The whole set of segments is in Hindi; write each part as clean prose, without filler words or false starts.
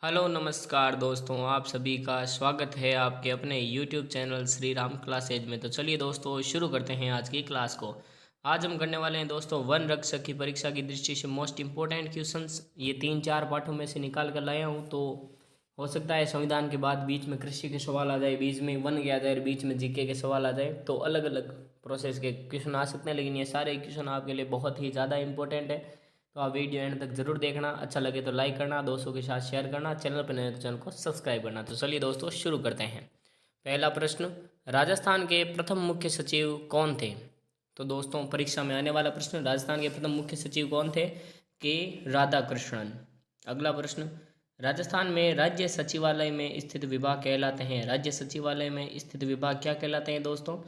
हेलो नमस्कार दोस्तों, आप सभी का स्वागत है आपके अपने YouTube channel Shri Ram classes में। तो चलिए दोस्तों शुरू करते हैं आज की क्लास को। आज हम करने वाले हैं दोस्तों वन रक्षक की परीक्षा की दृष्टि से मोस्ट इम्पोर्टेंट क्वेश्चंस। ये 3-4 पाठों में से निकाल कर लाया हूँ। तो हो सकता है संविधान के बाद बीच में कृषि के सवाल आ जाए, बीच में वन के आ जाए, बीच में जीके के सवाल आ जाए। तो अलग अलग प्रोसेस के क्वेश्चन आ सकते हैं, लेकिन ये सारे क्वेश्चन आपके लिए बहुत ही ज़्यादा इंपॉर्टेंट है। तो आप वीडियो एंड तक जरूर देखना, अच्छा लगे तो लाइक करना, दोस्तों के साथ शेयर करना, चैनल पर नए तो चैनल को सब्सक्राइब करना। तो चलिए दोस्तों शुरू करते हैं। पहला प्रश्न, राजस्थान के प्रथम मुख्य सचिव कौन थे? तो दोस्तों परीक्षा में आने वाला प्रश्न, राजस्थान के प्रथम मुख्य सचिव कौन थे? के राधाकृष्णन। अगला प्रश्न, राजस्थान में राज्य सचिवालय में स्थित विभाग कहलाते हैं। राज्य सचिवालय में स्थित विभाग क्या कहलाते हैं दोस्तों?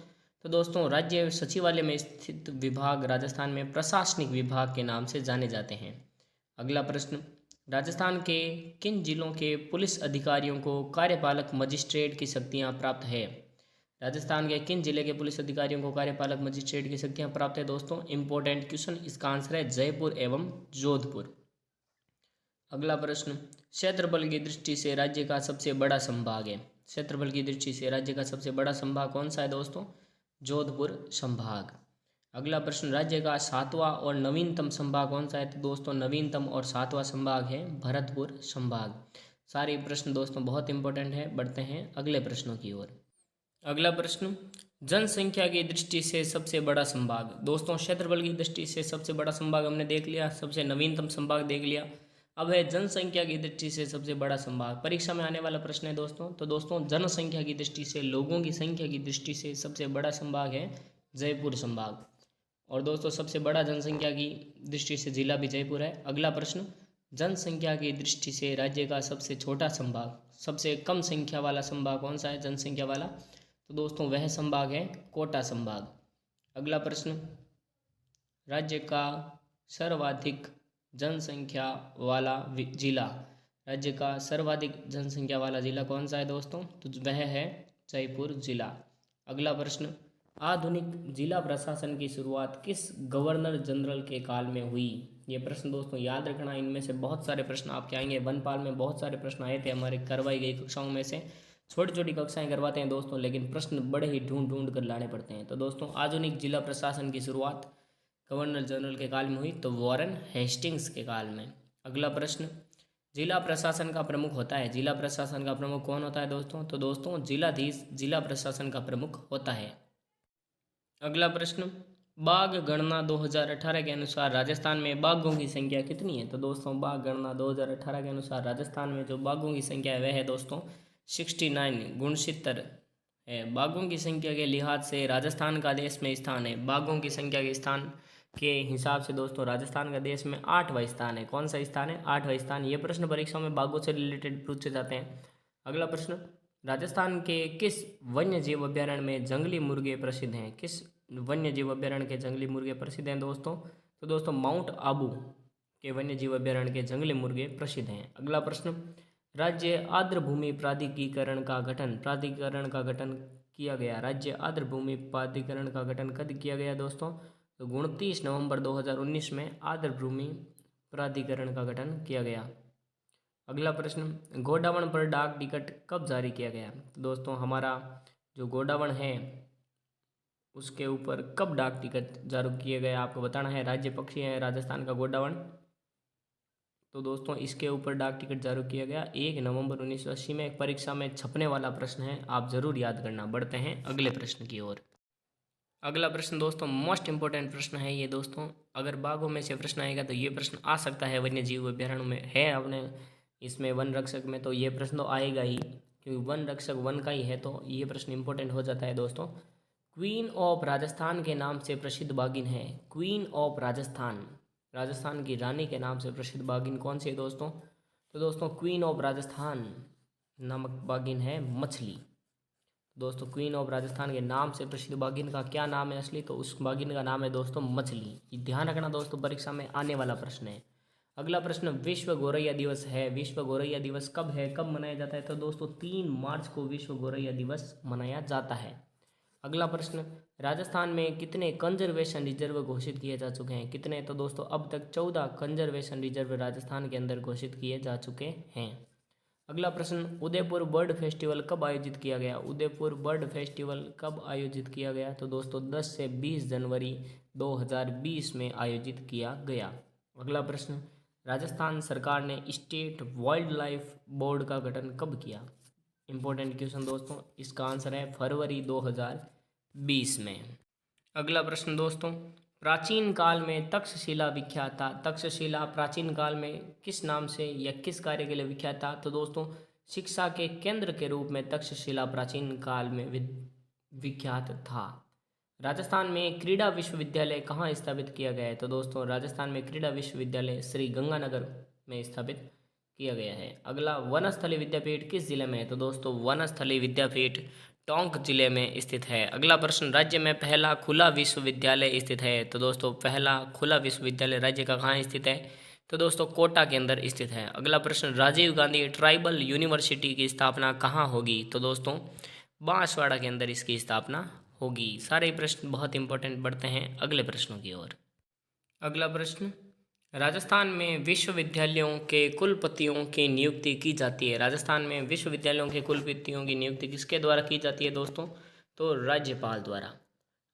तो दोस्तों राज्य सचिवालय में स्थित विभाग राजस्थान में प्रशासनिक विभाग के नाम से जाने जाते हैं। अगला प्रश्न, राजस्थान के किन जिलों के पुलिस अधिकारियों को कार्यपालक मजिस्ट्रेट की शक्तियां प्राप्त है? राजस्थान के किन जिले के पुलिस अधिकारियों को कार्यपालक मजिस्ट्रेट की शक्तियां प्राप्त है दोस्तों? इंपॉर्टेंट क्वेश्चन, इसका आंसर है जयपुर एवं जोधपुर। अगला प्रश्न, क्षेत्रफल की दृष्टि से राज्य का सबसे बड़ा संभाग है। क्षेत्रफल की दृष्टि से राज्य का सबसे बड़ा संभाग कौन सा है दोस्तों? जोधपुर संभाग। अगला प्रश्न, राज्य का 7वां और नवीनतम संभाग कौन सा है? तो दोस्तों नवीनतम और 7वां संभाग है भरतपुर संभाग। सारे प्रश्न दोस्तों बहुत इंपॉर्टेंट है। बढ़ते हैं अगले प्रश्नों की ओर। अगला प्रश्न, जनसंख्या की दृष्टि से सबसे बड़ा संभाग। दोस्तों क्षेत्रफल की दृष्टि से सबसे बड़ा संभाग हमने देख लिया, सबसे नवीनतम संभाग देख लिया। अब है जनसंख्या की दृष्टि से सबसे बड़ा संभाग। परीक्षा में आने वाला प्रश्न है दोस्तों। तो दोस्तों जनसंख्या की दृष्टि से, लोगों की संख्या की दृष्टि से सबसे बड़ा संभाग है जयपुर संभाग। और दोस्तों सबसे बड़ा जनसंख्या की दृष्टि से जिला भी जयपुर है। अगला प्रश्न, जनसंख्या की दृष्टि से राज्य का सबसे छोटा संभाग, सबसे कम संख्या वाला संभाग कौन सा है जनसंख्या वाला? तो दोस्तों वह संभाग है कोटा संभाग। अगला प्रश्न, राज्य का सर्वाधिक जनसंख्या वाला जिला, राज्य का सर्वाधिक जनसंख्या वाला जिला कौन सा है दोस्तों? तो वह है जयपुर जिला। अगला प्रश्न, आधुनिक जिला प्रशासन की शुरुआत किस गवर्नर जनरल के काल में हुई? ये प्रश्न दोस्तों याद रखना, इनमें से बहुत सारे प्रश्न आपके आएंगे। वनपाल में बहुत सारे प्रश्न आए थे हमारे करवाई गई कक्षाओं में से। छोटी छोटी कक्षाएं करवाते हैं दोस्तों, लेकिन प्रश्न बड़े ही ढूंढ ढूंढ कर लाने पड़ते हैं। तो दोस्तों आधुनिक जिला प्रशासन की शुरुआत गवर्नर जनरल के काल में हुई, तो वॉरेन हेस्टिंग्स के काल में। अगला प्रश्न, जिला प्रशासन का प्रमुख होता है, जिला प्रशासन का प्रमुख कौन होता है दोस्तों? तो दोस्तों जिलाधीश जिला प्रशासन का प्रमुख होता है। अगला प्रश्न, बाघ गणना 2018 के अनुसार राजस्थान में बाघों की संख्या कितनी है? तो दोस्तों बाघ गणना 2018 के अनुसार राजस्थान में जो बाघों की संख्या है वह है दोस्तों 69 गुणशितर है। बाघों की संख्या के लिहाज से राजस्थान का देश में स्थान है, बाघों की संख्या के स्थान के हिसाब से दोस्तों राजस्थान का देश में 8वां स्थान है। कौन सा स्थान है? 8वां स्थान। ये प्रश्न परीक्षा में बाघों से रिलेटेड पूछे जाते हैं। अगला प्रश्न, राजस्थान के किस वन्य जीव अभ्यारण्य में जंगली मुर्गे प्रसिद्ध हैं? किस वन्य जीव अभ्यारण्य के जंगली मुर्गे प्रसिद्ध हैं दोस्तों? तो दोस्तों माउंट आबू के वन्य जीव अभ्यारण्य के जंगली मुर्गे प्रसिद्ध हैं। अगला प्रश्न, राज्य आर्द्र भूमि प्राधिकरण का गठन किया गया। राज्य आर्द्र भूमि प्राधिकरण का गठन कब किया गया दोस्तों? तो 29 नवंबर 2019 में आर्द्र भूमि प्राधिकरण का गठन किया गया। अगला प्रश्न, गोडावण पर डाक टिकट कब जारी किया गया? तो दोस्तों हमारा जो गोडावण है उसके ऊपर कब डाक टिकट जारी किए गए आपको बताना है। राज्य पक्षी है राजस्थान का गोडावण। तो दोस्तों इसके ऊपर डाक टिकट जारी किया गया 1 नवंबर 1980 में। एक परीक्षा में छपने वाला प्रश्न है, आप जरूर याद करना। बढ़ते हैं अगले प्रश्न की ओर। अगला प्रश्न दोस्तों मोस्ट इंपॉर्टेंट प्रश्न है ये दोस्तों। अगर बाघों में से प्रश्न आएगा तो ये प्रश्न आ सकता है, वन्य जीव अभ्यारण्य में है अपने इसमें वन रक्षक में, तो ये प्रश्न तो आएगा ही, क्योंकि वन रक्षक वन का ही है, तो ये प्रश्न इंपॉर्टेंट हो जाता है दोस्तों। क्वीन ऑफ राजस्थान के नाम से प्रसिद्ध बाघिन है। क्वीन ऑफ राजस्थान, राजस्थान की रानी के नाम से प्रसिद्ध बाघिन कौन सी है दोस्तों? तो दोस्तों क्वीन ऑफ राजस्थान नामक बाघिन है मछली। दोस्तों क्वीन ऑफ राजस्थान के नाम से प्रसिद्ध बाघिन का क्या नाम है असली? तो उस बाघिन का नाम है दोस्तों मछली। ये ध्यान रखना दोस्तों, परीक्षा में आने वाला प्रश्न है। अगला प्रश्न, विश्व गौरैया दिवस है। विश्व गौरैया दिवस कब है, कब मनाया जाता है? तो दोस्तों 3 मार्च को विश्व गौरैया दिवस मनाया जाता है। अगला प्रश्न, राजस्थान में कितने कंजर्वेशन रिजर्व घोषित किए जा चुके हैं? कितने? तो दोस्तों अब तक 14 कंजर्वेशन रिजर्व राजस्थान के अंदर घोषित किए जा चुके हैं। अगला प्रश्न, उदयपुर बर्ड फेस्टिवल कब आयोजित किया गया? उदयपुर बर्ड फेस्टिवल कब आयोजित किया गया? तो दोस्तों 10 से 20 जनवरी 2020 में आयोजित किया गया। अगला प्रश्न, राजस्थान सरकार ने स्टेट वाइल्ड लाइफ बोर्ड का गठन कब किया? इंपॉर्टेंट क्वेश्चन दोस्तों, इसका आंसर है फरवरी 2020 में। अगला प्रश्न दोस्तों, प्राचीन काल में तक्षशिला विख्यात था। तक्षशिला प्राचीन काल में किस नाम से या किस कार्य के लिए विख्यात था? तो दोस्तों शिक्षा के केंद्र के रूप में तक्षशिला प्राचीन काल में विख्यात था। राजस्थान में क्रीड़ा विश्वविद्यालय कहाँ स्थापित किया गया है? तो दोस्तों राजस्थान में क्रीड़ा विश्वविद्यालय श्री गंगानगर में स्थापित किया गया है। अगला, वनस्थली विद्यापीठ किस जिले में है? तो दोस्तों वनस्थली विद्यापीठ टोंक जिले में स्थित है। अगला प्रश्न, राज्य में पहला खुला विश्वविद्यालय स्थित है। तो दोस्तों पहला खुला विश्वविद्यालय राज्य का कहाँ स्थित है? तो दोस्तों कोटा के अंदर स्थित है। अगला प्रश्न, राजीव गांधी ट्राइबल यूनिवर्सिटी की स्थापना कहाँ होगी? तो दोस्तों बांसवाड़ा के अंदर इसकी स्थापना होगी। सारे प्रश्न बहुत इंपॉर्टेंट बढ़ते हैं अगले प्रश्नों की ओर। अगला प्रश्न, राजस्थान में विश्वविद्यालयों के कुलपतियों की नियुक्ति की जाती है। राजस्थान में विश्वविद्यालयों के कुलपतियों की नियुक्ति किसके द्वारा की जाती है दोस्तों? तो राज्यपाल द्वारा।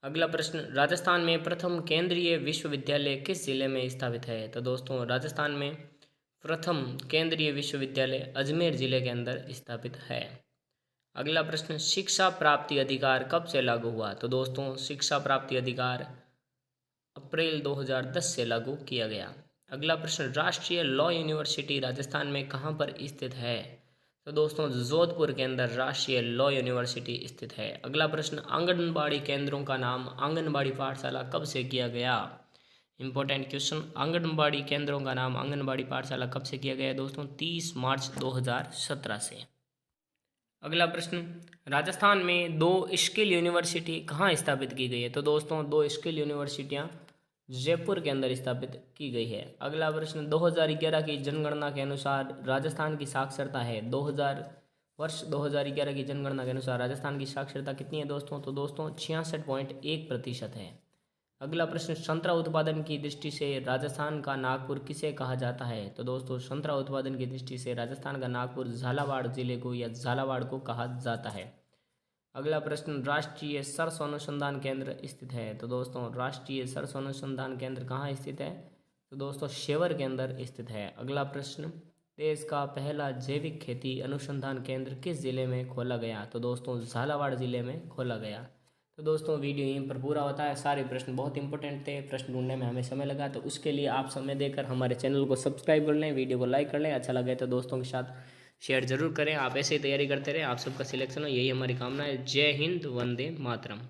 अगला प्रश्न, राजस्थान में प्रथम केंद्रीय विश्वविद्यालय किस जिले में स्थापित है? तो दोस्तों राजस्थान में प्रथम केंद्रीय विश्वविद्यालय अजमेर जिले के अंदर स्थापित है। अगला प्रश्न, शिक्षा प्राप्ति अधिकार कब से लागू हुआ? तो दोस्तों शिक्षा प्राप्ति अधिकार अप्रैल 2010 से लागू किया गया। अगला प्रश्न, राष्ट्रीय लॉ यूनिवर्सिटी राजस्थान में कहाँ पर स्थित है? तो दोस्तों जोधपुर के अंदर राष्ट्रीय लॉ यूनिवर्सिटी स्थित है। अगला प्रश्न, आंगनबाड़ी केंद्रों का नाम आंगनबाड़ी पाठशाला कब से किया गया? इंपॉर्टेंट क्वेश्चन, आंगनबाड़ी केंद्रों का नाम आंगनबाड़ी पाठशाला कब से किया गया है दोस्तों? 30 मार्च 2017 से। अगला प्रश्न, राजस्थान में 2 स्किल यूनिवर्सिटी कहाँ स्थापित की गई है? तो दोस्तों 2 स्किल यूनिवर्सिटियाँ जयपुर के अंदर स्थापित की गई है। अगला प्रश्न, 2011 की जनगणना के अनुसार राजस्थान की साक्षरता है। 2011 की जनगणना के अनुसार राजस्थान की साक्षरता कितनी है दोस्तों? तो दोस्तों 66.1% है। अगला प्रश्न, संतरा उत्पादन की दृष्टि से राजस्थान का नागपुर किसे कहा जाता है? तो दोस्तों संतरा उत्पादन की दृष्टि से राजस्थान का नागपुर झालावाड़ जिले को या झालावाड़ को कहा जाता है। अगला प्रश्न, राष्ट्रीय सरसों अनुसंधान केंद्र स्थित है। तो दोस्तों राष्ट्रीय सरसों अनुसंधान केंद्र कहाँ स्थित है? तो दोस्तों शेवर के अंदर स्थित है। अगला प्रश्न, देश का पहला जैविक खेती अनुसंधान केंद्र किस जिले में खोला गया? तो दोस्तों झालावाड़ जिले में खोला गया। तो दोस्तों वीडियो यहीं पर पूरा होता है। सारे प्रश्न बहुत इंपॉर्टेंट थे, प्रश्न ढूंढने में हमें समय लगा, तो उसके लिए आप समय देकर हमारे चैनल को सब्सक्राइब कर लें, वीडियो को लाइक कर लें, अच्छा लगे तो दोस्तों के साथ शेयर जरूर करें। आप ऐसे ही तैयारी करते रहें, आप सबका सिलेक्शन हो यही हमारी कामना है। जय हिंद, वंदे मातरम।